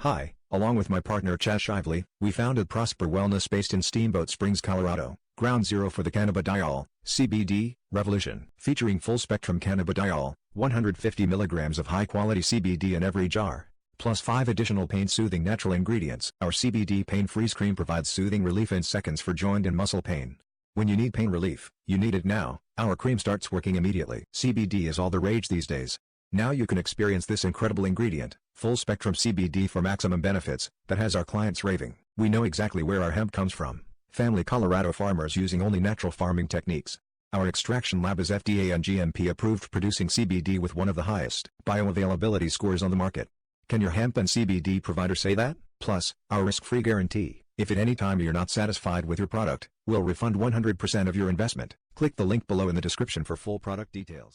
Hi, along with my partner Chaz Shively, we founded Prosper Wellness based in Steamboat Springs, Colorado, ground zero for the cannabidiol, CBD, revolution. Featuring full-spectrum cannabidiol, 150 milligrams of high-quality CBD in every jar, plus 5 additional pain-soothing natural ingredients. Our CBD Pain Freeze Cream provides soothing relief in seconds for joint and muscle pain. When you need pain relief, you need it now. Our cream starts working immediately. CBD is all the rage these days. Now you can experience this incredible ingredient, full-spectrum CBD for maximum benefits, that has our clients raving. We know exactly where our hemp comes from. Family Colorado farmers using only natural farming techniques. Our extraction lab is FDA and GMP approved, producing CBD with one of the highest bioavailability scores on the market. Can your hemp and CBD provider say that? Plus, our risk-free guarantee. If at any time you're not satisfied with your product, we'll refund 100% of your investment. Click the link below in the description for full product details.